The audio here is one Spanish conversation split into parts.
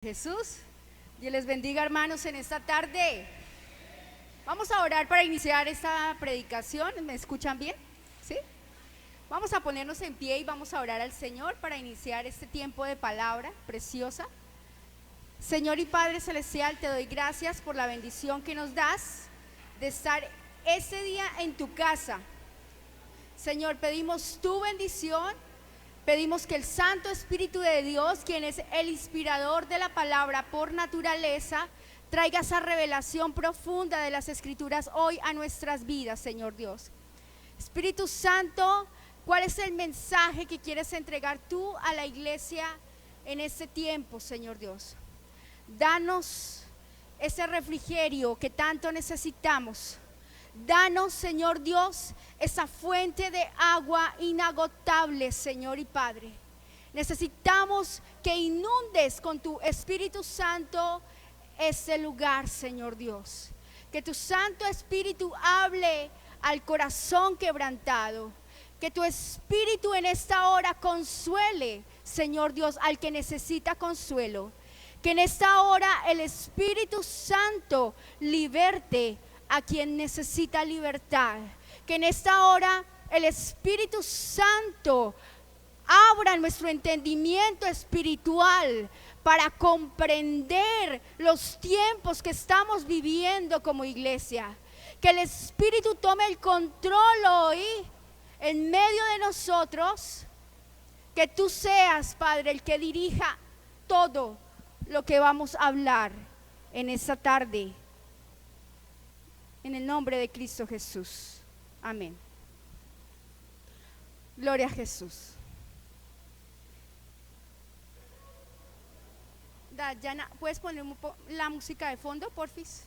Jesús, Dios les bendiga, hermanos, en esta tarde. Vamos a orar para iniciar esta predicación. ¿Me escuchan bien? ¿Sí? Vamos a ponernos en pie y vamos a orar al Señor para iniciar este tiempo de palabra preciosa. Señor y Padre Celestial, te doy gracias por la bendición que nos das de estar este día en tu casa. Señor, pedimos tu bendición. Pedimos que el Santo Espíritu de Dios, quien es el inspirador de la palabra por naturaleza, traiga esa revelación profunda de las Escrituras hoy a nuestras vidas, Señor Dios. Espíritu Santo, ¿cuál es el mensaje que quieres entregar tú a la iglesia en este tiempo, Señor Dios? Danos ese refrigerio que tanto necesitamos. Danos, Señor Dios, esa fuente de agua inagotable, Señor y Padre. Necesitamos que inundes con tu Espíritu Santo este lugar, Señor Dios. Que tu Santo Espíritu hable al corazón quebrantado. Que tu Espíritu en esta hora consuele, Señor Dios, al que necesita consuelo. Que en esta hora el Espíritu Santo liberte a quien necesita libertad. Que en esta hora el Espíritu Santo abra nuestro entendimiento espiritual para comprender los tiempos que estamos viviendo como iglesia. Que el Espíritu tome el control hoy en medio de nosotros. Que tú seas, Padre, el que dirija todo lo que vamos a hablar en esta tarde. En el nombre de Cristo Jesús. Amén. Gloria a Jesús. Dayana, ¿puedes poner la música de fondo, porfis?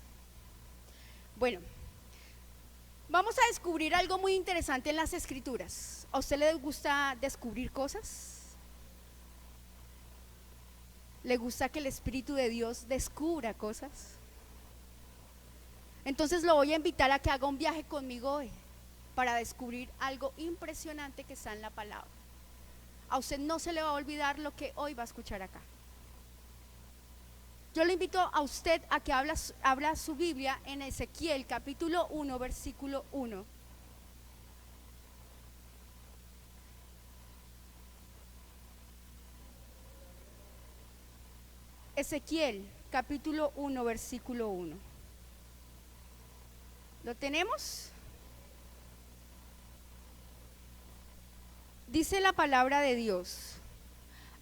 Bueno, vamos a descubrir algo muy interesante en las Escrituras. ¿A usted le gusta descubrir cosas? ¿Le gusta que el Espíritu de Dios descubra cosas? Entonces lo voy a invitar a que haga un viaje conmigo hoy para descubrir algo impresionante que está en la palabra. A usted no se le va a olvidar lo que hoy va a escuchar acá. Yo le invito a usted a que abra su Biblia en Ezequiel capítulo 1, versículo 1. Ezequiel capítulo 1, versículo 1. ¿Lo tenemos? Dice la palabra de Dios: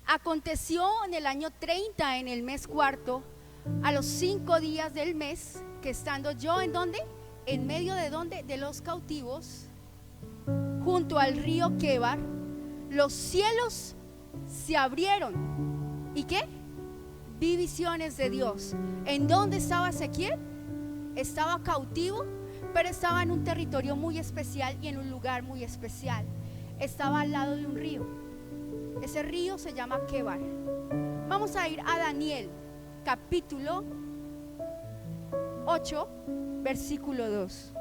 aconteció en el año 30, en el mes cuarto, a los 5 días del mes, que estando yo ¿en dónde? En medio de ¿dónde? De los cautivos, junto al río Quebar, los cielos se abrieron. ¿Y qué? Vi visiones de Dios. ¿En dónde estaba Ezequiel? Estaba cautivo, pero estaba en un territorio muy especial y en un lugar muy especial. Estaba al lado de un río. Ese río se llama Quebar. Vamos a ir a Daniel capítulo 8, versículo 2.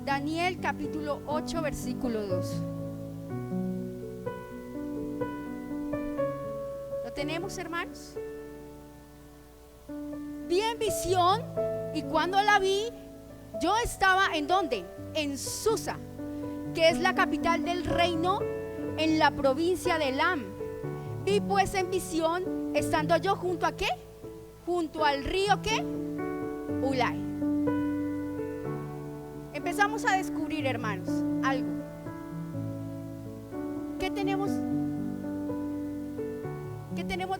Daniel capítulo 8, versículo 2. ¿Lo tenemos, hermanos? Vi en visión, y cuando la vi, yo estaba ¿en dónde? En Susa, que es la capital del reino, en la provincia de Elam. Vi pues en visión, estando yo junto a ¿qué? Junto al río ¿qué? Ulai. Empezamos a descubrir, hermanos, algo. ¿Qué tenemos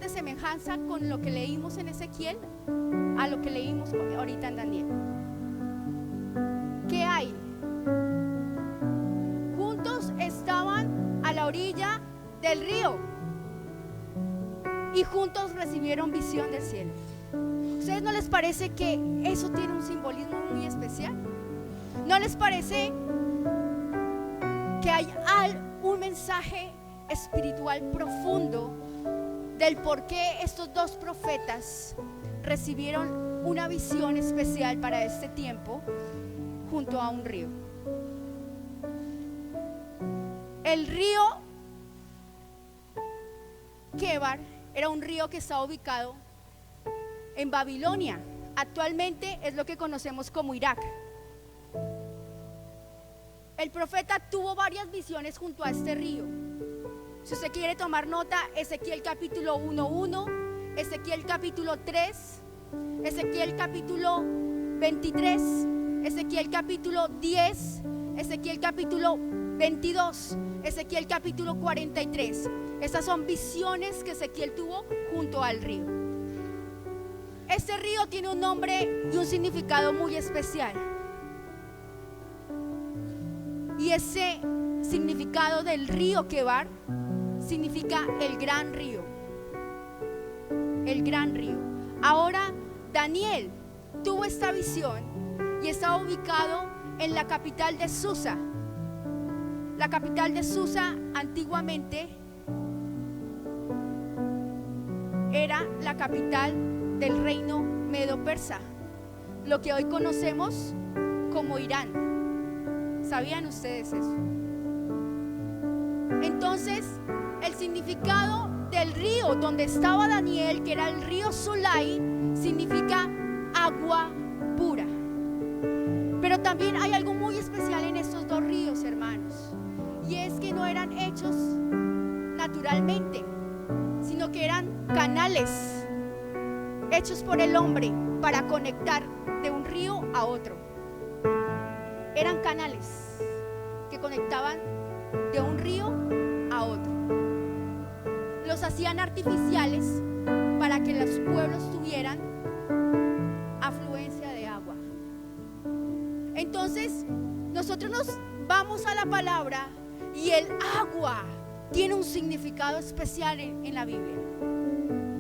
de semejanza con lo que leímos en Ezequiel a lo que leímos ahorita en Daniel? ¿Qué hay? Juntos estaban a la orilla del río y juntos recibieron visión del cielo. ¿Ustedes no les parece que eso tiene un simbolismo muy especial? ¿No les parece que hay un mensaje espiritual profundo del por qué estos dos profetas recibieron una visión especial para este tiempo junto a un río? El río Quebar era un río que estaba ubicado en Babilonia. Actualmente es lo que conocemos como Irak. El profeta tuvo varias visiones junto a este río. Si usted quiere tomar nota, Ezequiel capítulo 1:1, Ezequiel capítulo 3, Ezequiel capítulo 23, Ezequiel capítulo 10, Ezequiel capítulo 22, Ezequiel capítulo 43. Estas son visiones que Ezequiel tuvo junto al río. Este río tiene un nombre y un significado muy especial. Y ese significado del río Quebar significa el gran río. El gran río. Ahora Daniel tuvo esta visión y estaba ubicado en la capital de Susa. La capital de Susa antiguamente era la capital del reino medo-persa, lo que hoy conocemos como Irán. ¿Sabían ustedes eso? Entonces, el significado del río donde estaba Daniel, que era el río Sulay, significa agua pura. Pero también hay algo muy especial en estos dos ríos, hermanos, y es que no eran hechos naturalmente, sino que eran canales hechos por el hombre para conectar de un río a otro. Eran canales que conectaban de un río a otro. Los hacían artificiales para que los pueblos tuvieran afluencia de agua. Entonces, nosotros nos vamos a la palabra y el agua tiene un significado especial en la Biblia.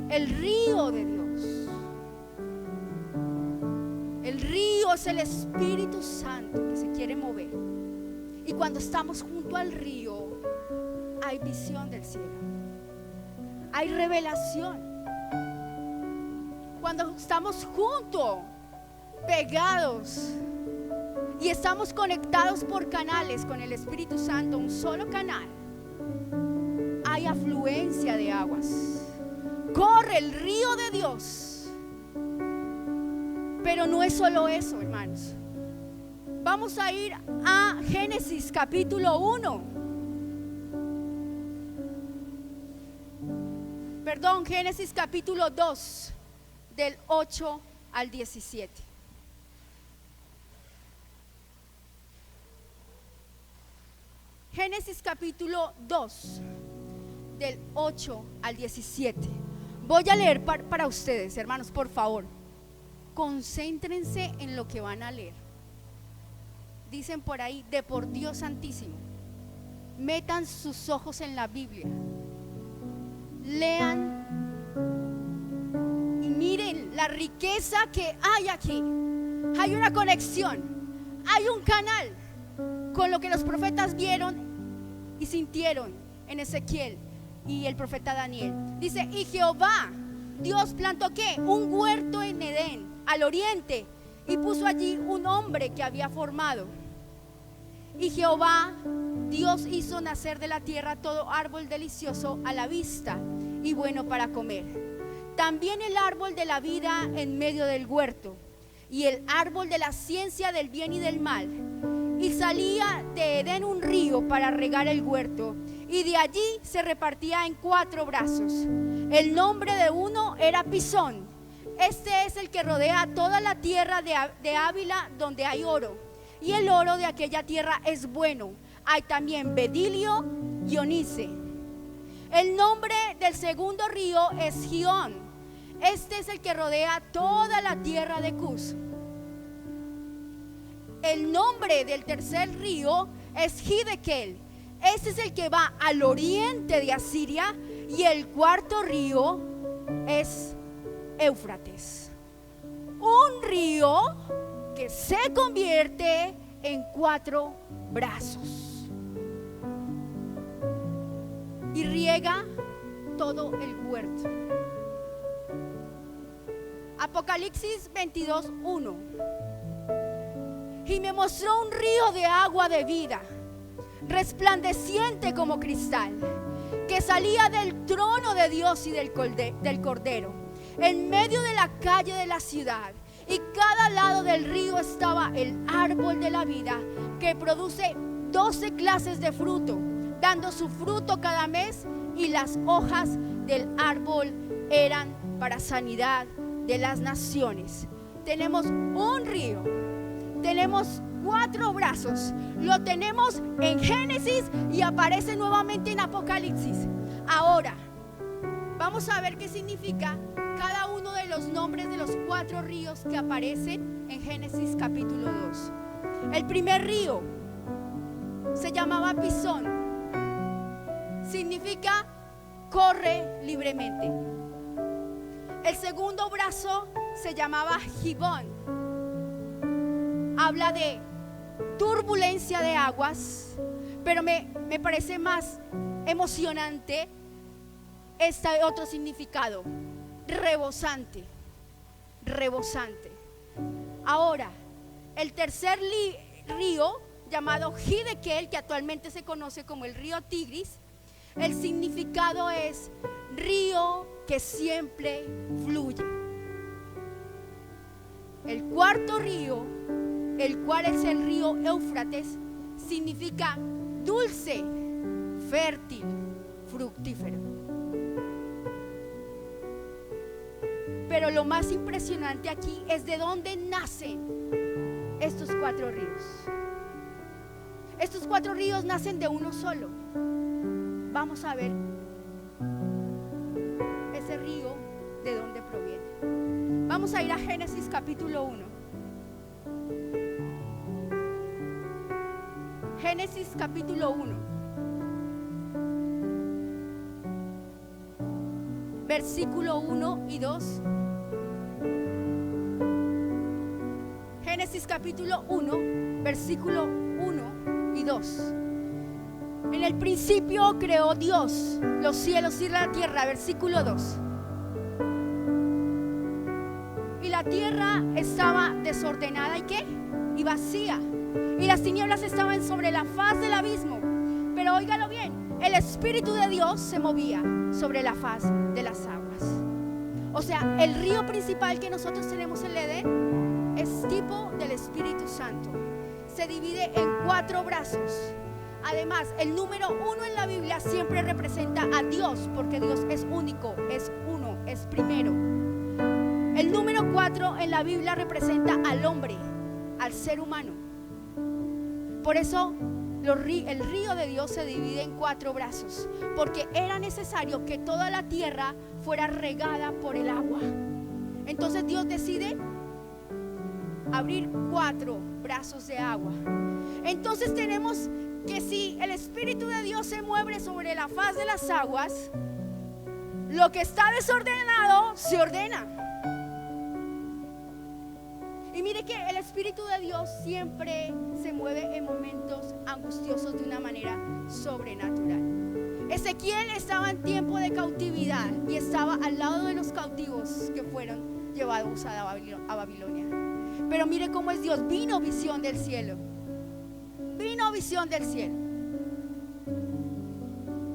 El río de Dios. El río es el Espíritu Santo que se quiere mover. Y cuando estamos junto al río, hay visión del cielo. Hay revelación. Cuando estamos juntos, pegados, y estamos conectados por canales con el Espíritu Santo, un solo canal, hay afluencia de aguas. Corre el río de Dios. Pero no es solo eso, hermanos. Vamos a ir a Génesis capítulo 1. Perdón, Génesis capítulo 2, del 8 al 17. Génesis capítulo 2, del 8 al 17. Voy a leer para ustedes, hermanos, por favor. Concéntrense en lo que van a leer. Dicen por ahí, de por Dios santísimo. Metan sus ojos en la Biblia. Lean y miren la riqueza que hay aquí. Hay una conexión, hay un canal con lo que los profetas vieron y sintieron en Ezequiel y el profeta Daniel. Dice, y Jehová, Dios plantó ¿qué? Un huerto en Edén, al oriente, y puso allí un hombre que había formado. Y Jehová, Dios, hizo nacer de la tierra todo árbol delicioso a la vista y bueno para comer. También el árbol de la vida en medio del huerto, y el árbol de la ciencia del bien y del mal. Y salía de Edén un río para regar el huerto, y de allí se repartía en 4 brazos. El nombre de uno era Pisón. Este es el que rodea toda la tierra de Ávila, donde hay oro, y el oro de aquella tierra es bueno. Hay también bedilio y onice. El nombre del segundo río es Gihón. Este es el que rodea toda la tierra de Cus. El nombre del tercer río es Hiddekel. Este es el que va al oriente de Asiria. Y el cuarto río es Éufrates. Un río que se convierte en 4 brazos y riega todo el huerto. Apocalipsis 22:1. Y me mostró un río de agua de vida, resplandeciente como cristal, que que salía del trono de Dios y del Cordero, en medio de la calle de la ciudad. Y cada lado del río estaba el árbol de la vida, que produce 12 clases de fruto, dando su fruto cada mes, y las hojas del árbol eran para sanidad de las naciones. Tenemos un río, tenemos 4 brazos, lo tenemos en Génesis y aparece nuevamente en Apocalipsis. Ahora, vamos a ver qué significa cada uno de los nombres de los 4 ríos que aparecen en Génesis capítulo 2. El primer río se llamaba Pisón, significa corre libremente. El segundo brazo se llamaba Gibón, habla de turbulencia de aguas, pero me parece más emocionante este otro significado: rebosante, rebosante. Ahora, el tercer río, llamado Hidekel, que actualmente se conoce como el río Tigris, el significado es río que siempre fluye. El cuarto río, el cual es el río Éufrates, significa dulce, fértil, fructífero. Pero lo más impresionante aquí es de dónde nacen estos 4 ríos. Estos 4 ríos nacen de uno solo. Vamos a ver ese río de dónde proviene. Vamos a ir a Génesis capítulo 1. Génesis capítulo 1, versículo 1 y 2. Génesis capítulo 1, versículo 1 y 2. En el principio creó Dios los cielos y la tierra, versículo 2. Y la tierra estaba desordenada, ¿y qué? Y vacía. Y las tinieblas estaban sobre la faz del abismo. Pero óigalo bien, el Espíritu de Dios se movía sobre la faz de las aguas. O sea, el río principal que nosotros tenemos en el Edén es tipo del Espíritu Santo. Se divide en 4 brazos. Además, el número 1 en la Biblia siempre representa a Dios, porque Dios es único, es uno, es primero. El número 4 en la Biblia representa al hombre, al ser humano. Por eso el río de Dios se divide en 4 brazos, porque era necesario que toda la tierra fuera regada por el agua. Entonces Dios decide abrir 4 brazos de agua. Entonces tenemos que si el Espíritu de Dios se mueve sobre la faz de las aguas, lo que está desordenado se ordena. Y mire que el Espíritu de Dios siempre se mueve en momentos angustiosos de una manera sobrenatural. Ezequiel estaba en tiempo de cautividad y estaba al lado de los cautivos que fueron llevados a Babilonia. Pero mire cómo es Dios. Vino visión del cielo. Vino visión del cielo.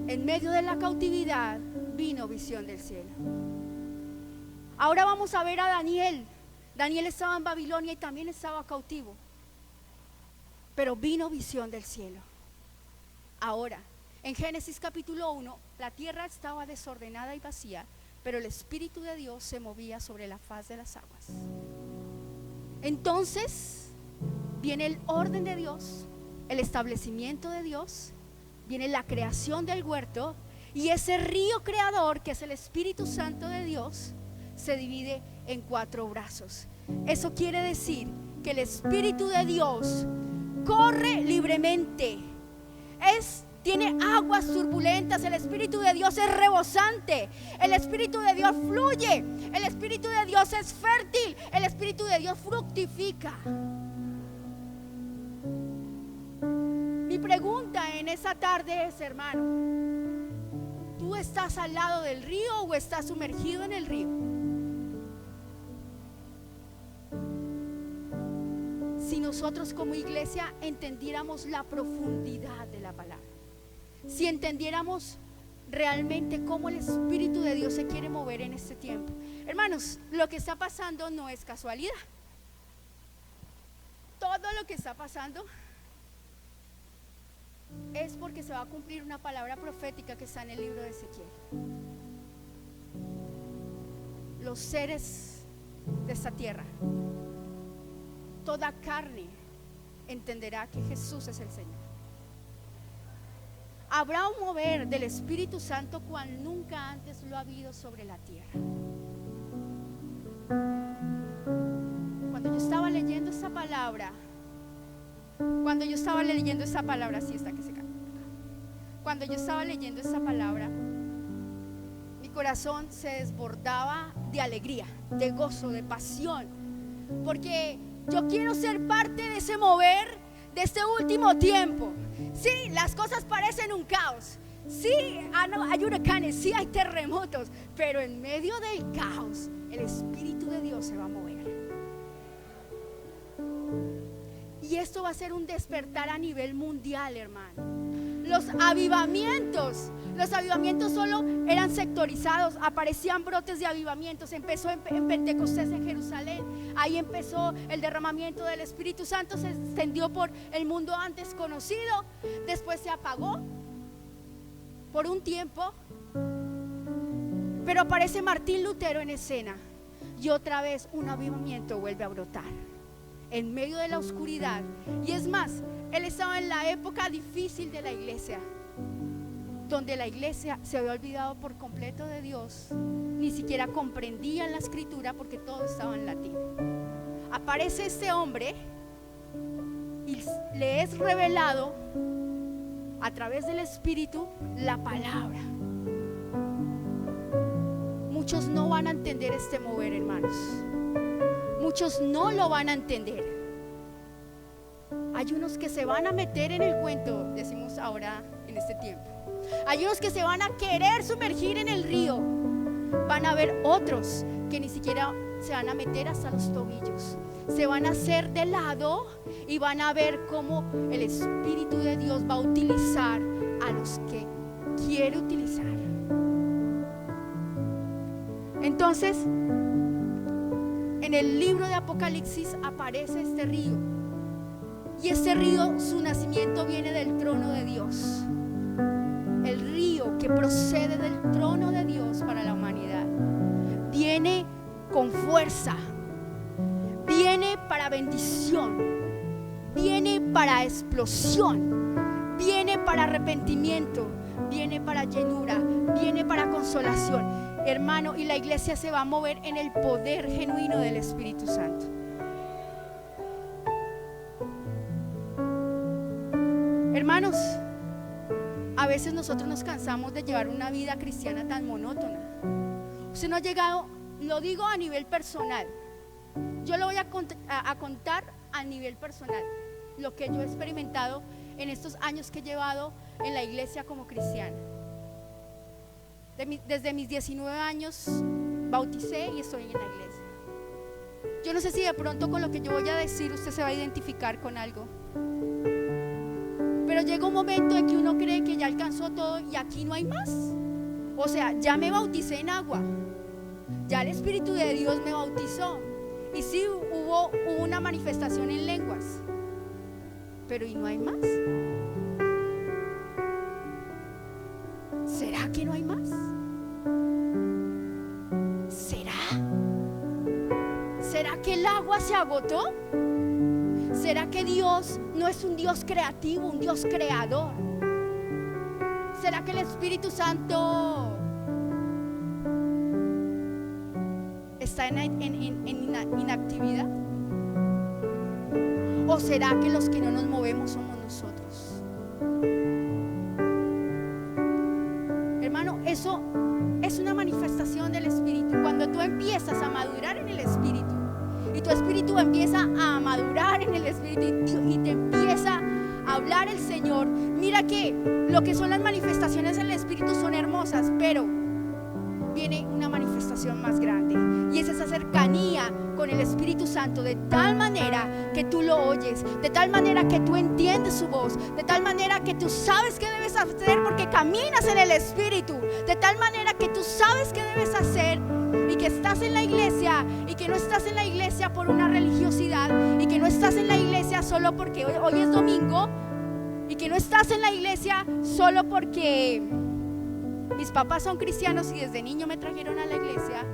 En medio de la cautividad vino visión del cielo. Ahora vamos a ver a Daniel. Daniel estaba en Babilonia y también estaba cautivo, pero vino visión del cielo. Ahora, en Génesis capítulo 1, la tierra estaba desordenada y vacía, pero el Espíritu de Dios se movía sobre la faz de las aguas. Entonces viene el orden de Dios, el establecimiento de Dios, viene la creación del huerto, y ese río creador, que es el Espíritu Santo de Dios, se divide en 4 brazos. Eso quiere decir que el Espíritu de Dios corre libremente. Tiene aguas turbulentas. El Espíritu de Dios es rebosante. El Espíritu de Dios fluye. El Espíritu de Dios es fértil. El Espíritu de Dios fructifica. Mi pregunta en esa tarde es, hermano, ¿tú estás al lado del río o estás sumergido en el río? Si nosotros como iglesia entendiéramos la profundidad de la palabra, si entendiéramos realmente cómo el Espíritu de Dios se quiere mover en este tiempo. Hermanos, lo que está pasando no es casualidad. Todo lo que está pasando es porque se va a cumplir una palabra profética que está en el libro de Ezequiel. Los seres de esta tierra, toda carne entenderá que Jesús es el Señor. Habrá un mover del Espíritu Santo cual nunca antes lo ha habido sobre la tierra. Cuando yo estaba leyendo esta palabra, así está que se cae. Cuando yo estaba leyendo esta palabra, mi corazón se desbordaba de alegría, de gozo, de pasión, porque yo quiero ser parte de ese mover de este último tiempo. Sí, las cosas parecen un caos. Sí, hay huracanes, sí hay terremotos, pero en medio del caos el Espíritu de Dios se va a mover. Y esto va a ser un despertar a nivel mundial, hermano. Los avivamientos solo eran sectorizados, aparecían brotes de avivamientos. Empezó en Pentecostés en Jerusalén, ahí empezó el derramamiento del Espíritu Santo, se extendió por el mundo antes conocido, después se apagó por un tiempo, pero aparece Martín Lutero en escena y otra vez un avivamiento vuelve a brotar en medio de la oscuridad. Y es más, él estaba en la época difícil de la iglesia, donde la iglesia se había olvidado por completo de Dios, ni siquiera comprendían la escritura porque todo estaba en latín. Aparece este hombre y le es revelado a través del Espíritu la palabra. Muchos no van a entender este mover, hermanos. Muchos no lo van a entender. Hay unos que se van a meter en el cuento, decimos ahora en este tiempo. Hay unos que se van a querer sumergir en el río. Van a haber otros que ni siquiera se van a meter hasta los tobillos. Se van a hacer de lado y van a ver cómo el Espíritu de Dios va a utilizar a los que quiere utilizar. Entonces, en el libro de Apocalipsis aparece este río. Y este río, su nacimiento viene del trono de Dios. El río que procede del trono de Dios para la humanidad. Viene con fuerza. Viene para bendición. Viene para explosión. Viene para arrepentimiento. Viene para llenura. Viene para consolación. Hermano, y la iglesia se va a mover en el poder genuino del Espíritu Santo. Hermanos, a veces nosotros nos cansamos de llevar una vida cristiana tan monótona. Usted no ha llegado, lo digo a nivel personal. Yo lo voy a contar a nivel personal, lo que yo he experimentado en estos años que he llevado en la iglesia como cristiana. Desde mis 19 años bauticé y estoy en la iglesia. Yo no sé si de pronto con lo que yo voy a decir usted se va a identificar con algo, pero llega un momento en que uno cree que ya alcanzó todo y aquí no hay más. O sea, ya me bauticé en agua, ya el Espíritu de Dios me bautizó, y sí hubo una manifestación en lenguas, pero ¿y no hay más? ¿Será que no hay más? ¿Será que el agua se agotó? ¿Será que Dios no es un Dios creativo, un Dios creador? ¿Será que el Espíritu Santo está en inactividad? ¿O será que los que no nos movemos somos nosotros? Hermano, eso es una manifestación del Espíritu. Cuando tú empiezas a madurar en el Espíritu y tu espíritu empieza a madurar en el Espíritu y te empieza a hablar el Señor, mira que lo que son las manifestaciones en el Espíritu son hermosas, pero viene una manifestación más grande, y es esa cercanía con el Espíritu Santo de tal manera que tú lo oyes, de tal manera que tú entiendes su voz, de tal manera que tú sabes qué debes hacer porque caminas en el Espíritu, de tal manera que tú sabes qué debes hacer y que estás en la iglesia y que no estás en la iglesia por una religiosidad y que no estás en la iglesia solo porque hoy es domingo y que no estás en la iglesia solo porque mis papás son cristianos y desde niño me trajeron a la iglesia,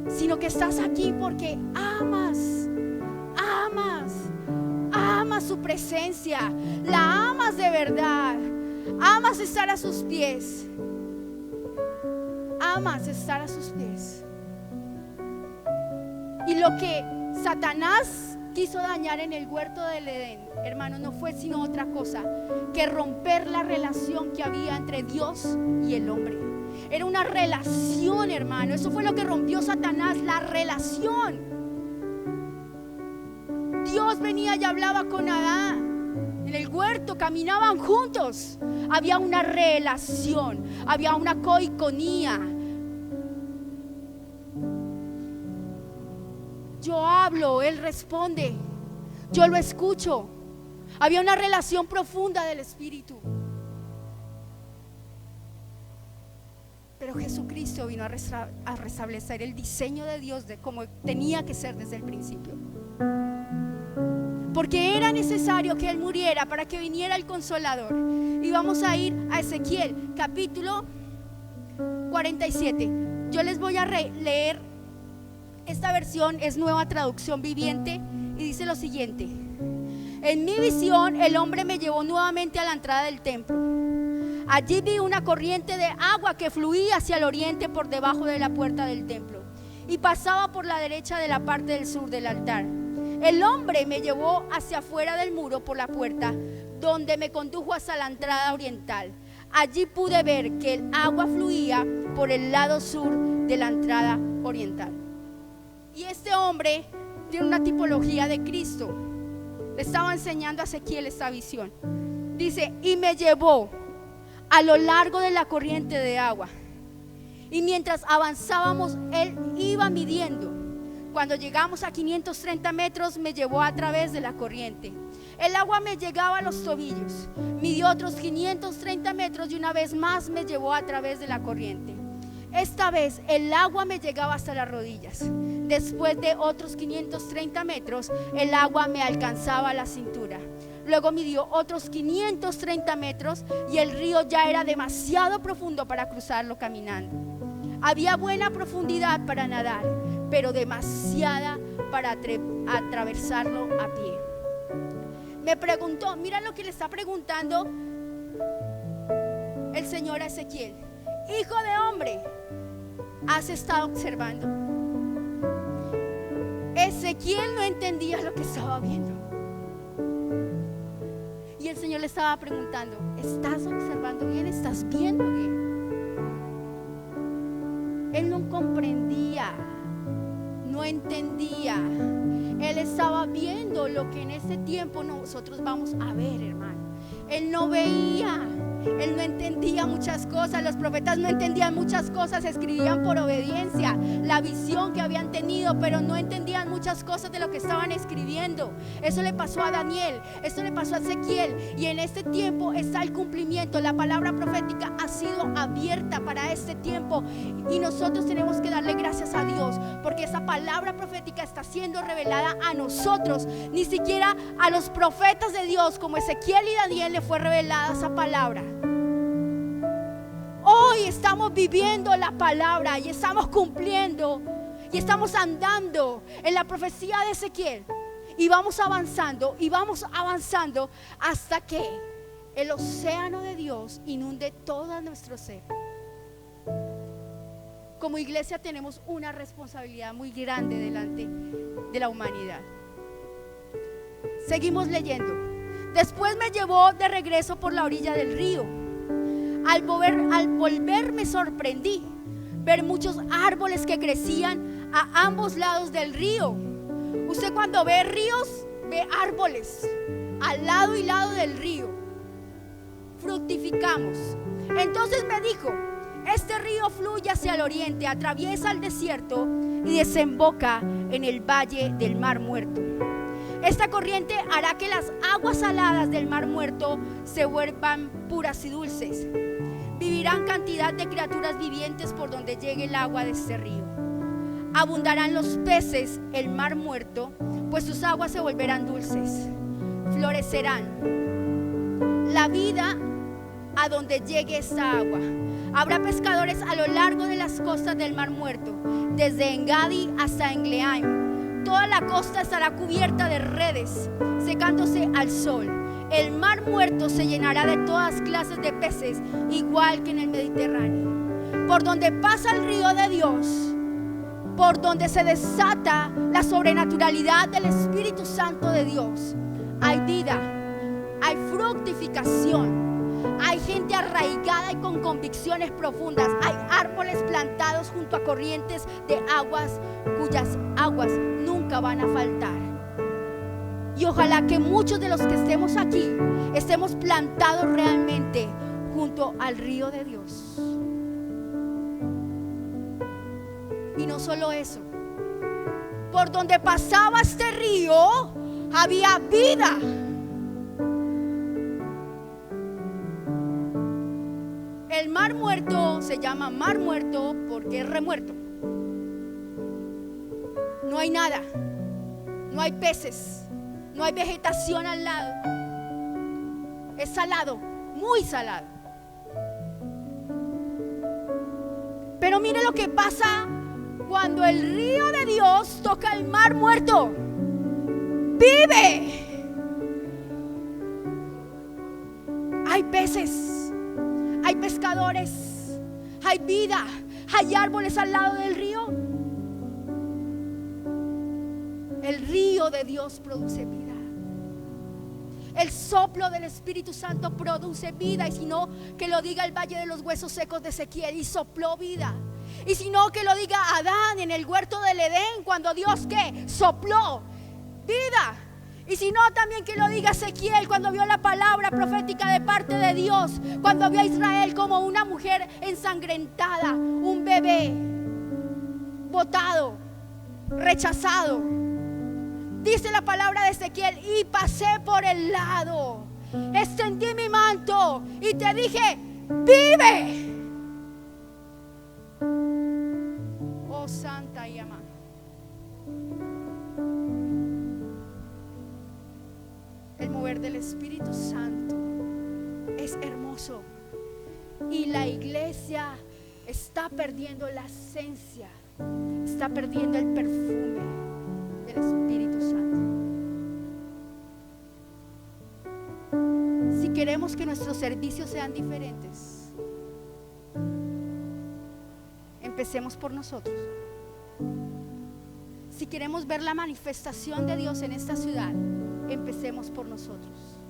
sino que estás aquí porque amas su presencia, la amas de verdad, amas estar a sus pies, amas estar a sus pies. Y lo que Satanás quiso dañar en el huerto del Edén, hermano, no fue sino otra cosa que romper la relación que había entre Dios y el hombre. Era una relación, hermano. Eso fue lo que rompió Satanás, la relación. Dios venía y hablaba con Adán en el huerto, caminaban juntos. Había una relación, había una coinonía. Yo hablo, él responde, yo lo escucho. Había una relación profunda del Espíritu. Pero Jesucristo vino a restablecer el diseño de Dios de cómo tenía que ser desde el principio. Porque era necesario que Él muriera para que viniera el Consolador. Y vamos a ir a Ezequiel, capítulo 47. Yo les voy a leer. Esta versión es Nueva Traducción Viviente y dice lo siguiente: en mi visión el hombre me llevó nuevamente a la entrada del templo. Allí vi una corriente de agua que fluía hacia el oriente por debajo de la puerta del templo y pasaba por la derecha de la parte del sur del altar. El hombre me llevó hacia afuera del muro por la puerta, donde me condujo hasta la entrada oriental. Allí pude ver que el agua fluía por el lado sur de la entrada oriental. Y este hombre tiene una tipología de Cristo. Le estaba enseñando a Ezequiel esta visión. Dice: y me llevó a lo largo de la corriente de agua. Y mientras avanzábamos, él iba midiendo. Cuando llegamos a 530 metros, me llevó a través de la corriente. El agua me llegaba a los tobillos. Midió otros 530 metros y una vez más me llevó a través de la corriente. Esta vez el agua me llegaba hasta las rodillas. Después de otros 530 metros, el agua me alcanzaba a la cintura. Luego midió otros 530 metros y el río ya era demasiado profundo para cruzarlo caminando. Había buena profundidad para nadar, pero demasiada para atravesarlo a pie. Me preguntó, mira lo que le está preguntando el Señor a Ezequiel: hijo de hombre, ¿has estado observando? Ezequiel no entendía lo que estaba viendo. Y el Señor le estaba preguntando: ¿estás observando bien? ¿Estás viendo bien? Él no comprendía, no entendía. Él estaba viendo lo que en este tiempo nosotros vamos a ver, hermano. Él no veía, él no entendía muchas cosas. Los profetas no entendían muchas cosas, escribían por obediencia la visión que habían tenido, pero no entendían muchas cosas de lo que estaban escribiendo. Eso le pasó a Daniel, eso le pasó a Ezequiel, y en este tiempo está el cumplimiento. La palabra profética ha sido abierta para este tiempo y nosotros tenemos que darle gracias a Dios porque esa palabra profética está siendo revelada a nosotros. Ni siquiera a los profetas de Dios como Ezequiel y Daniel le fue revelada esa palabra. Hoy estamos viviendo la palabra y estamos cumpliendo y estamos andando en la profecía de Ezequiel, y vamos avanzando hasta que el océano de Dios inunde todo nuestro ser. Como iglesia tenemos una responsabilidad muy grande delante de la humanidad. Seguimos leyendo. Después me llevó de regreso por la orilla del río. Al volver me sorprendí ver muchos árboles que crecían a ambos lados del río. Usted cuando ve ríos, ve árboles al lado y lado del río. Fructificamos. Entonces me dijo: Este río fluye hacia el oriente, atraviesa el desierto y desemboca en el valle del Mar Muerto. Esta corriente hará que las aguas saladas del Mar Muerto se vuelvan puras y dulces. Vivirán cantidad de criaturas vivientes por donde llegue el agua de este río. Abundarán los peces, el Mar Muerto, pues sus aguas se volverán dulces. Florecerán la vida a donde llegue esta agua. Habrá pescadores a lo largo de las costas del Mar Muerto, desde Engadi hasta Engleaim. Toda la costa estará cubierta de redes, secándose al sol. El Mar Muerto se llenará de todas clases de peces, igual que en el Mediterráneo. Por donde pasa el río de Dios, por donde se desata la sobrenaturalidad del Espíritu Santo de Dios, hay vida, hay fructificación. Hay gente arraigada y con convicciones profundas. Hay árboles plantados junto a corrientes de aguas cuyas aguas nunca van a faltar. Y ojalá que muchos de los que estemos aquí estemos plantados realmente junto al río de Dios. Y no solo eso, por donde pasaba este río había vida. El Mar Muerto se llama Mar Muerto porque es remuerto. No hay nada, no hay peces, no hay vegetación al lado. Es salado, muy salado. Pero mire lo que pasa cuando el río de Dios toca el Mar Muerto. ¡Vive! Hay peces, hay pescadores, hay vida, hay árboles al lado del río. El río de Dios produce vida. El soplo del Espíritu Santo produce vida. Y si no, que lo diga el valle de los huesos secos de Ezequiel, y sopló vida. Y si no, que lo diga Adán en el huerto del Edén, cuando Dios ¿qué? Sopló vida. Y si no, también que lo diga Ezequiel cuando vio la palabra profética de parte de Dios, cuando vio a Israel como una mujer ensangrentada, un bebé botado, rechazado. Dice la palabra de Ezequiel: y pasé por el lado, extendí mi manto y te dije: vive. Oh santa y amada, el mover del Espíritu Santo es hermoso, y la iglesia está perdiendo la esencia, está perdiendo el perfume del Espíritu Santo. Si queremos que nuestros servicios sean diferentes, empecemos por nosotros. Si queremos ver la manifestación de Dios en esta ciudad, empecemos por nosotros.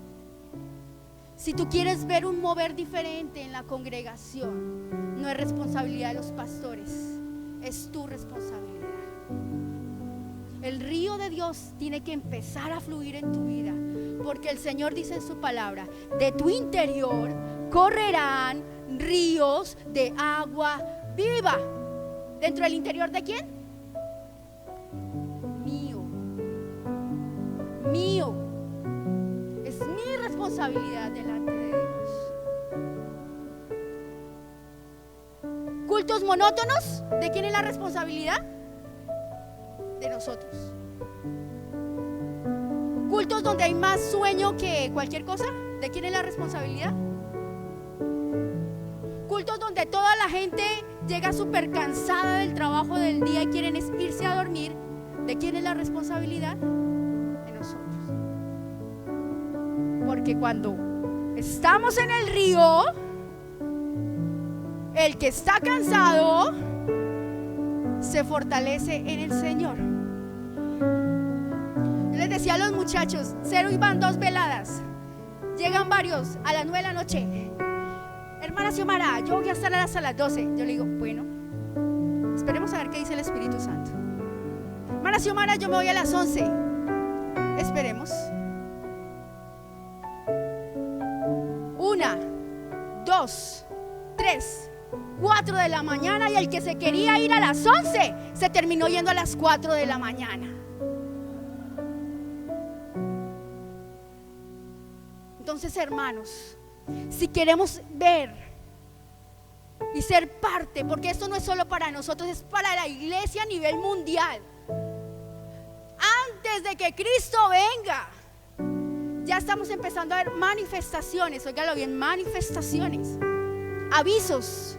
Si tú quieres ver un mover diferente en la congregación, no es responsabilidad de los pastores, es tu responsabilidad. El río de Dios tiene que empezar a fluir en tu vida, porque el Señor dice en su palabra: de tu interior correrán ríos de agua viva. ¿Dentro del interior de quién? Mío. Es mi responsabilidad delante de Dios. ¿Cultos monótonos? ¿De quién es la responsabilidad? De nosotros. ¿Cultos donde hay más sueño que cualquier cosa? ¿De quién es la responsabilidad? ¿Cultos donde toda la gente llega súper cansada del trabajo del día y quieren irse a dormir? ¿De quién es la responsabilidad? De nosotros. Porque cuando estamos en el río, el que está cansado se fortalece en el Señor. Yo les decía a los muchachos: cero y van 2 veladas. Llegan varios a las 9 de la noche. Hermana Xiomara, yo voy a estar hasta las 12. Yo le digo: bueno, esperemos a ver qué dice el Espíritu Santo. Hermana Xiomara, yo me voy a las 11. Esperemos. 1, 2, 3, 4 de la mañana, y el que se quería ir a las 11 se terminó yendo a las 4 de la mañana. Entonces, hermanos, si queremos ver y ser parte, porque esto no es solo para nosotros, es para la iglesia a nivel mundial. Antes de que Cristo venga, ya estamos empezando a ver manifestaciones, óigalo bien, manifestaciones, avisos.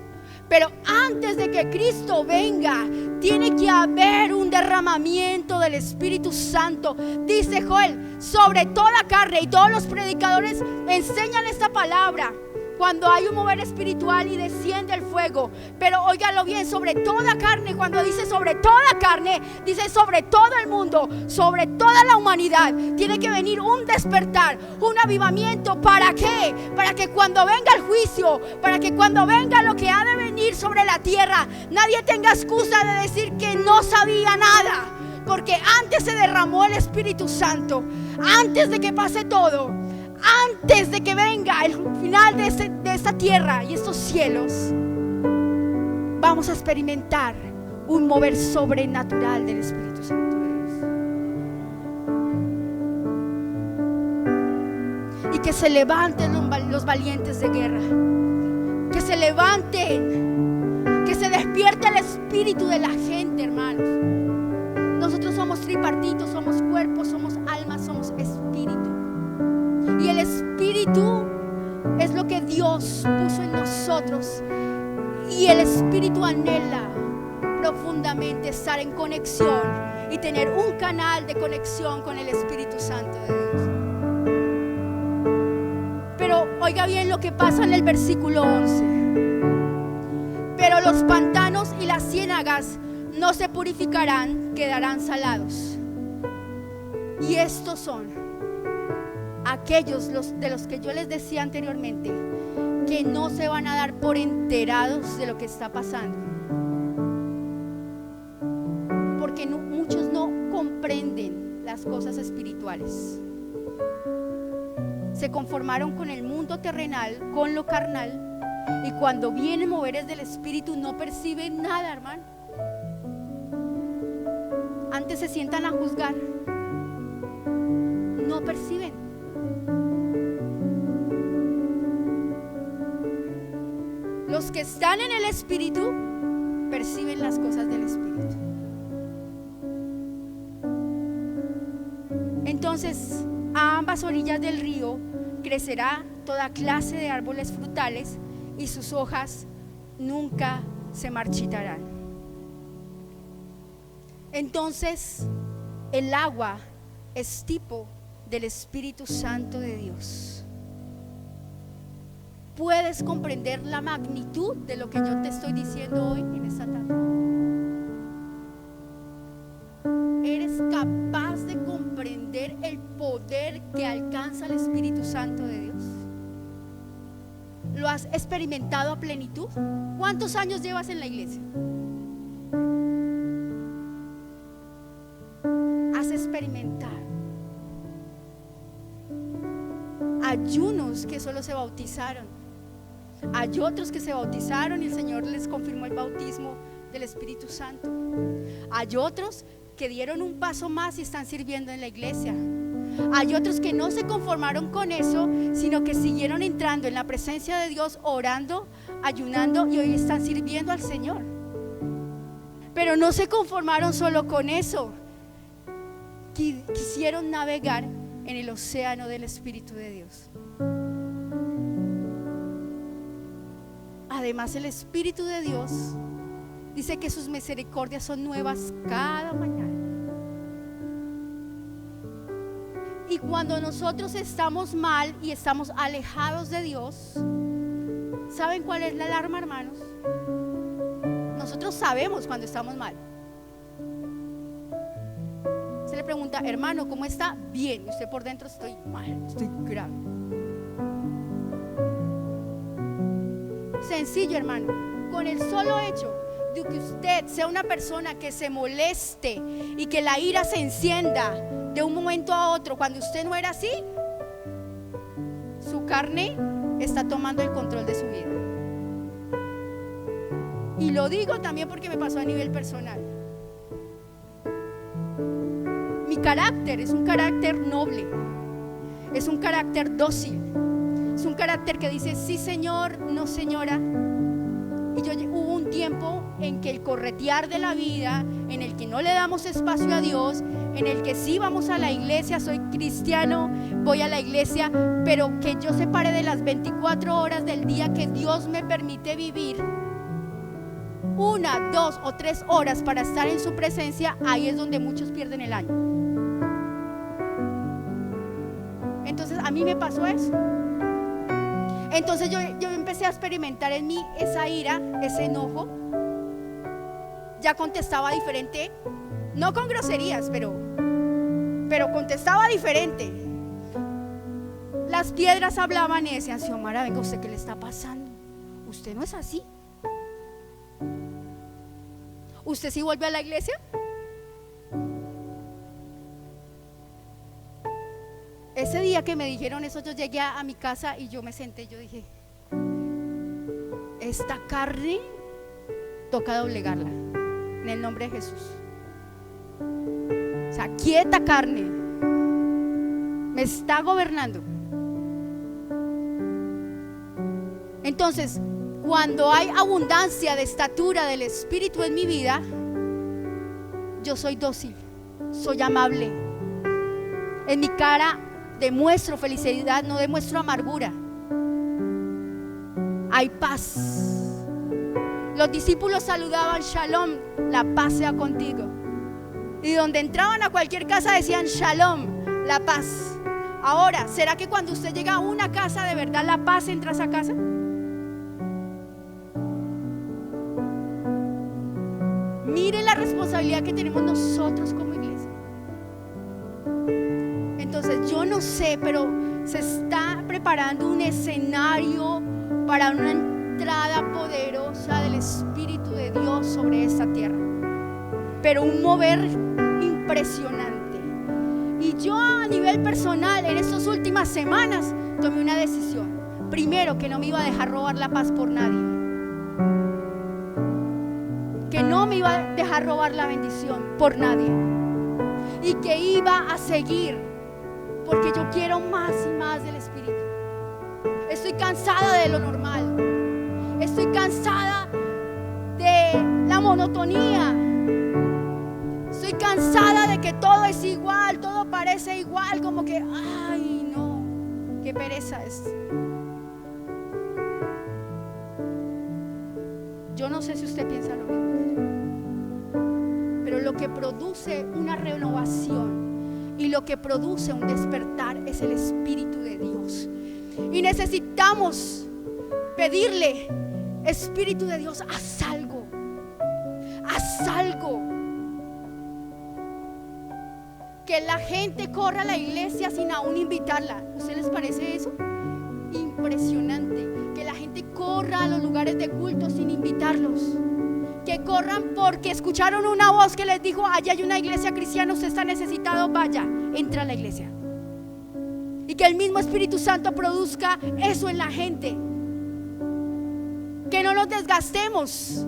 Pero antes de que Cristo venga, tiene que haber un derramamiento del Espíritu Santo. Dice Joel, sobre toda carne, y todos los predicadores enseñan esta palabra. Cuando hay un mover espiritual y desciende el fuego. Pero óigalo bien, sobre toda carne. Cuando dice sobre toda carne, dice sobre todo el mundo, sobre toda la humanidad. Tiene que venir un despertar, un avivamiento. ¿Para qué? Para que cuando venga el juicio, para que cuando venga lo que ha de venir sobre la tierra, nadie tenga excusa de decir que no sabía nada. Porque antes se derramó el Espíritu Santo. Antes de que pase todo, antes de que venga el final de esta tierra y estos cielos, vamos a experimentar un mover sobrenatural del Espíritu Santo de Dios. Y que se levanten los valientes de guerra, que se levanten, que se despierte el espíritu de la gente, hermanos. Nosotros somos tripartitos, somos cuerpo, somos alma, somos espíritu. Y el Espíritu es lo que Dios puso en nosotros. Y el Espíritu anhela profundamente estar en conexión y tener un canal de conexión con el Espíritu Santo de Dios. Pero oiga bien lo que pasa en el versículo 11. Pero los pantanos y las ciénagas no se purificarán, quedarán salados. Y estos son aquellos de los que yo les decía anteriormente, que no se van a dar por enterados de lo que está pasando, porque muchos no comprenden las cosas espirituales. Se conformaron con el mundo terrenal, con lo carnal, y cuando vienen moveres del Espíritu no perciben nada, hermano. Antes se sientan a juzgar, no perciben. Los que están en el Espíritu perciben las cosas del Espíritu. Entonces, a ambas orillas del río crecerá toda clase de árboles frutales y sus hojas nunca se marchitarán. Entonces, el agua es tipo del Espíritu Santo de Dios. ¿Puedes comprender la magnitud de lo que yo te estoy diciendo hoy en esta tarde? ¿Eres capaz de comprender el poder que alcanza el Espíritu Santo de Dios? ¿Lo has experimentado a plenitud? ¿Cuántos años llevas en la iglesia? ¿Has experimentado? Hay unos que solo se bautizaron. Hay otros que se bautizaron y el Señor les confirmó el bautismo del Espíritu Santo. Hay otros que dieron un paso más y están sirviendo en la iglesia. Hay otros que no se conformaron con eso, sino que siguieron entrando en la presencia de Dios, orando, ayunando, y hoy están sirviendo al Señor. Pero no se conformaron solo con eso. Quisieron navegar en el océano del Espíritu de Dios. Además, el Espíritu de Dios dice que sus misericordias son nuevas cada mañana. Y cuando nosotros estamos mal y estamos alejados de Dios, ¿saben cuál es la alarma, hermanos? Nosotros sabemos cuando estamos mal. Se le pregunta, hermano, ¿cómo está? Bien. Y usted por dentro, estoy mal, estoy grave. Sencillo, hermano. Con el solo hecho de que usted sea una persona que se moleste y que la ira se encienda de un momento a otro, cuando usted no era así, su carne está tomando el control de su vida. Y lo digo también porque me pasó a nivel personal. Mi carácter es un carácter noble, es un carácter dócil, es un carácter que dice sí señor, no señora. Y hubo un tiempo en que el corretear de la vida, en el que no le damos espacio a Dios, en el que sí vamos a la iglesia, soy cristiano, voy a la iglesia, pero que yo separe de las 24 horas del día que Dios me permite vivir 1, 2 o 3 horas para estar en su presencia, ahí es donde muchos pierden el año. Entonces a mí me pasó eso. Entonces yo empecé a experimentar en mí esa ira, ese enojo. Ya contestaba diferente, no con groserías, pero contestaba diferente. Las piedras hablaban y decían: Xiomara, venga, ¿usted qué le está pasando? Usted no es así. ¿Usted sí vuelve a la iglesia? Ese día que me dijeron eso, yo llegué a mi casa y yo me senté, yo dije: esta carne toca doblegarla en el nombre de Jesús. O sea, quieta carne, me está gobernando. Entonces, cuando hay abundancia de estatura del Espíritu en mi vida, yo soy dócil, soy amable. En mi cara demuestro felicidad, no demuestro amargura. Hay paz. Los discípulos saludaban: Shalom, la paz sea contigo. Y donde entraban a cualquier casa decían: Shalom, la paz. Ahora, ¿será que cuando usted llega a una casa de verdad la paz entra a esa casa? Mire la responsabilidad que tenemos nosotros como iglesia. Entonces yo no sé, pero se está preparando un escenario para una entrada poderosa del Espíritu de Dios sobre esta tierra, pero un mover impresionante. Y yo a nivel personal en estas últimas semanas tomé una decisión. Primero, que no me iba a dejar robar la paz por nadie, que no me iba a dejar robar la bendición por nadie, y que iba a seguir, porque yo quiero más y más del Espíritu. Estoy cansada de lo normal, estoy cansada de la monotonía, estoy cansada de que todo es igual, todo parece igual, como que, ay no, qué pereza es. Yo no sé si usted piensa lo mismo, pero lo que produce una renovación y lo que produce un despertar es el Espíritu de Dios. Y necesitamos pedirle: Espíritu de Dios, haz algo, haz algo. Que la gente corra a la iglesia sin aún invitarla. ¿Usted les parece eso? Impresionante. Que la gente corra a los lugares de culto sin invitarlos. Que corran porque escucharon una voz que les dijo: allá hay una iglesia cristiana, usted está necesitado, vaya, entra a la iglesia. Y que el mismo Espíritu Santo produzca eso en la gente. Que no nos desgastemos.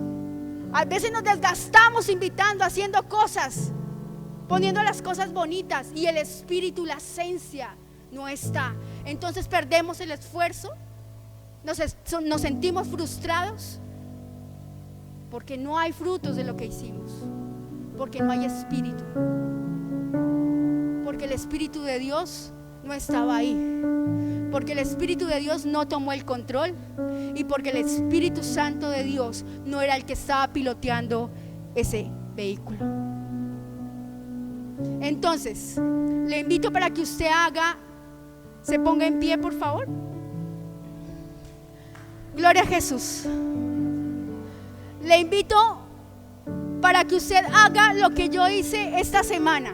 A veces nos desgastamos invitando, haciendo cosas, poniendo las cosas bonitas, y el Espíritu, la esencia, no está. Entonces perdemos el esfuerzo, nos sentimos frustrados porque no hay frutos de lo que hicimos, porque no hay Espíritu, porque el Espíritu de Dios no estaba ahí, porque el Espíritu de Dios no tomó el control, y porque el Espíritu Santo de Dios no era el que estaba piloteando ese vehículo. Entonces le invito para que usted se ponga en pie, por favor. Gloria a Jesús. Le invito para que usted haga lo que yo hice esta semana.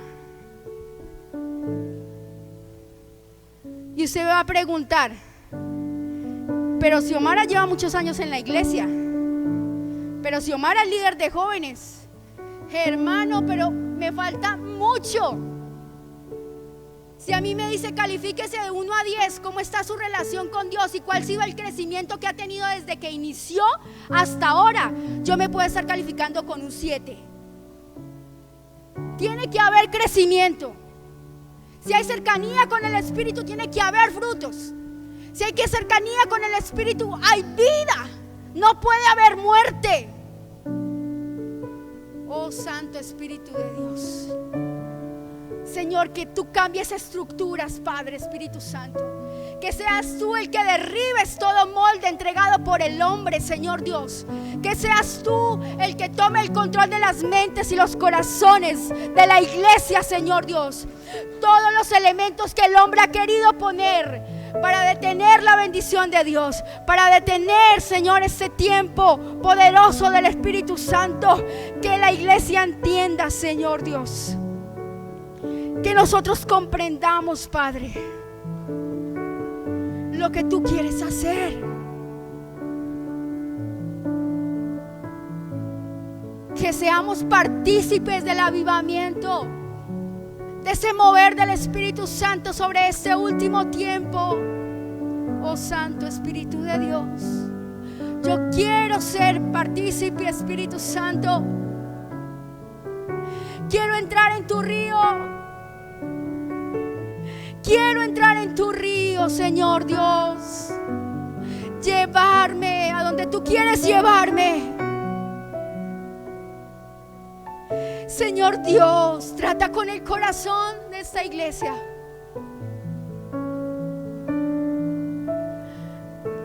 Y usted me va a preguntar: pero Xiomara lleva muchos años en la iglesia, pero Xiomara es líder de jóvenes. Hermano, pero me falta mucho. Si a mí me dice califíquese de 1 a 10, ¿cómo está su relación con Dios y cuál ha sido el crecimiento que ha tenido desde que inició hasta ahora? Yo me puedo estar calificando con un 7. Tiene que haber crecimiento. Si hay cercanía con el Espíritu, tiene que haber frutos. Si hay cercanía con el Espíritu, hay vida. No puede haber muerte. Oh Santo Espíritu de Dios, Señor, que tú cambies estructuras, Padre, Espíritu Santo. Que seas tú el que derribes todo molde entregado por el hombre, Señor Dios. Que seas tú el que tome el control de las mentes y los corazones de la iglesia, Señor Dios. Todos los elementos que el hombre ha querido poner para detener la bendición de Dios, para detener, Señor, ese tiempo poderoso del Espíritu Santo. Que la iglesia entienda, Señor Dios. Que nosotros comprendamos, Padre, lo que tú quieres hacer. Que seamos partícipes del avivamiento, de ese mover del Espíritu Santo sobre este último tiempo. Oh Santo Espíritu de Dios, yo quiero ser partícipe, Espíritu Santo. Quiero entrar en tu río. Quiero entrar en tu río, Señor Dios. Llevarme a donde tú quieres llevarme. Señor Dios, trata con el corazón de esta iglesia.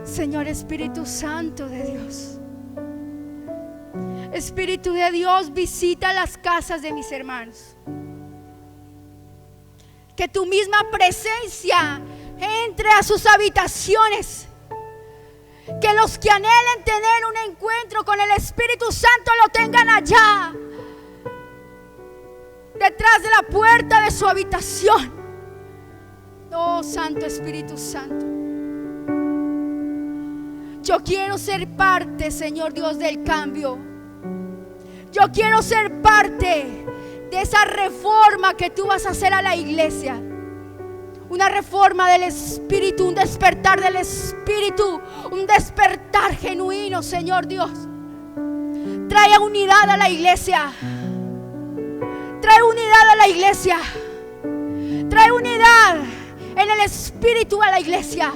Señor Espíritu Santo de Dios, Espíritu de Dios, visita las casas de mis hermanos. Que tu misma presencia entre a sus habitaciones. Que los que anhelen tener un encuentro con el Espíritu Santo lo tengan allá, detrás de la puerta de su habitación. Oh Santo Espíritu Santo, yo quiero ser parte, Señor Dios, del cambio. Yo quiero ser parte de esa reforma que tú vas a hacer a la iglesia. Una reforma del Espíritu, un despertar del Espíritu, un despertar genuino, Señor Dios. Trae unidad a la iglesia. Trae unidad a la iglesia. Trae unidad en el Espíritu a la iglesia.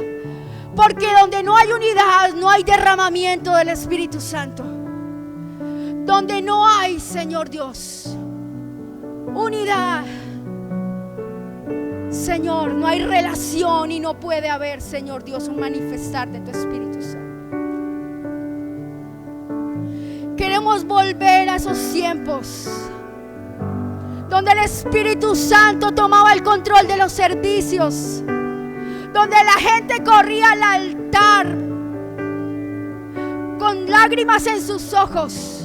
Porque donde no hay unidad, no hay derramamiento del Espíritu Santo. Donde no hay, Señor Dios, unidad, Señor, no hay relación y no puede haber, Señor Dios, un manifestar de tu Espíritu Santo. Queremos volver a esos tiempos donde el Espíritu Santo tomaba el control de los servicios, donde la gente corría al altar con lágrimas en sus ojos,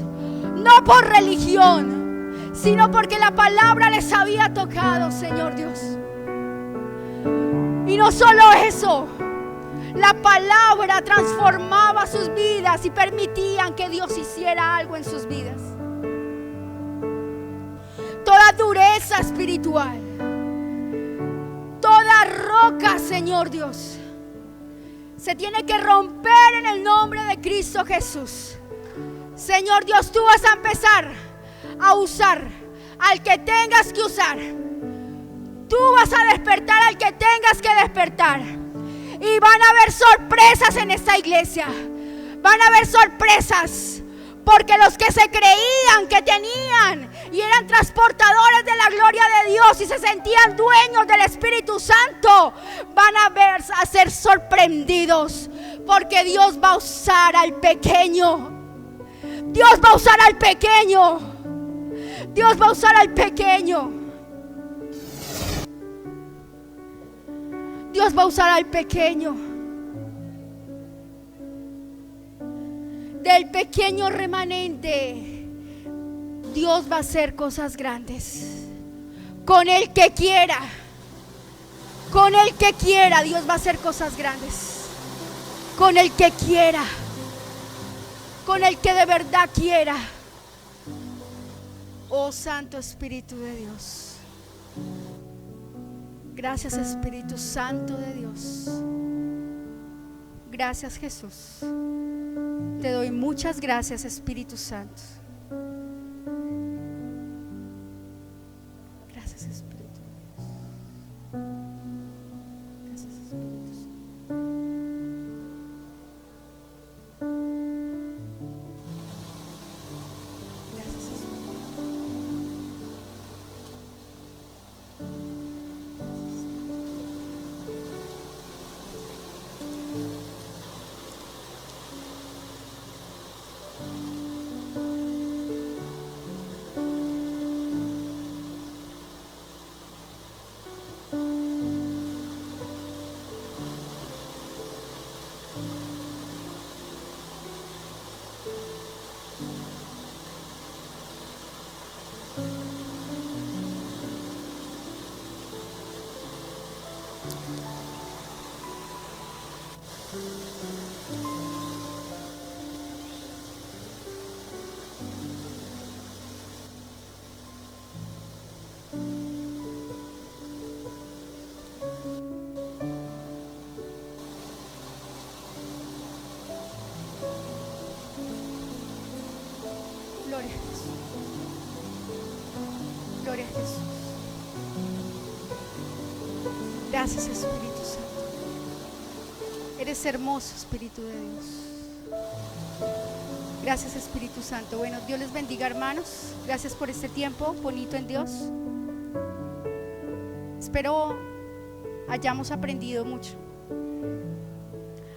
no por religión, sino porque la palabra les había tocado, Señor Dios. Y no solo eso, la palabra transformaba sus vidas y permitían que Dios hiciera algo en sus vidas. Toda dureza espiritual, toda roca, Señor Dios, se tiene que romper en el nombre de Cristo Jesús. Señor Dios, tú vas a empezar a usar al que tengas que usar. Tú vas a despertar al que tengas que despertar. Y van a haber sorpresas en esta iglesia. Van a haber sorpresas. Porque los que se creían que tenían y eran transportadores de la gloria de Dios y se sentían dueños del Espíritu Santo, van a ser sorprendidos. Porque Dios va a usar al pequeño. Dios va a usar al pequeño. Dios va a usar al pequeño. Dios va a usar al pequeño. Del pequeño remanente, Dios va a hacer cosas grandes. Con el que quiera, Dios va a hacer cosas grandes. Con el que quiera, con el que de verdad quiera. Oh Santo Espíritu de Dios, Gracias, Espíritu Santo de Dios. Gracias, Jesús. Te doy muchas gracias, Espíritu Santo. Gracias, Espíritu. Gracias, Espíritu Santo. Gracias, Espíritu. Gloria a Jesús. Gloria a Jesús. Gracias, Espíritu Santo. Eres hermoso, Espíritu de Dios. Gracias, Espíritu Santo. Bueno, Dios les bendiga, hermanos. Gracias por este tiempo bonito en Dios. Espero hayamos aprendido mucho.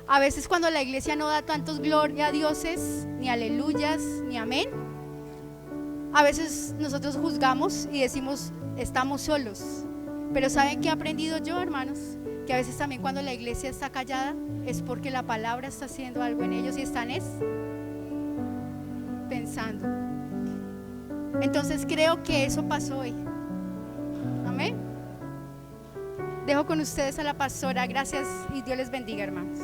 A veces cuando la iglesia no da tantos gloria a dioses, ni aleluyas, ni amén, a veces nosotros juzgamos y decimos, estamos solos. Pero ¿saben qué he aprendido yo, hermanos? Que a veces también cuando la iglesia está callada es porque la palabra está haciendo algo en ellos y están pensando. Entonces creo que eso pasó hoy. Amén. Dejo con ustedes a la pastora. Gracias y Dios les bendiga, hermanos.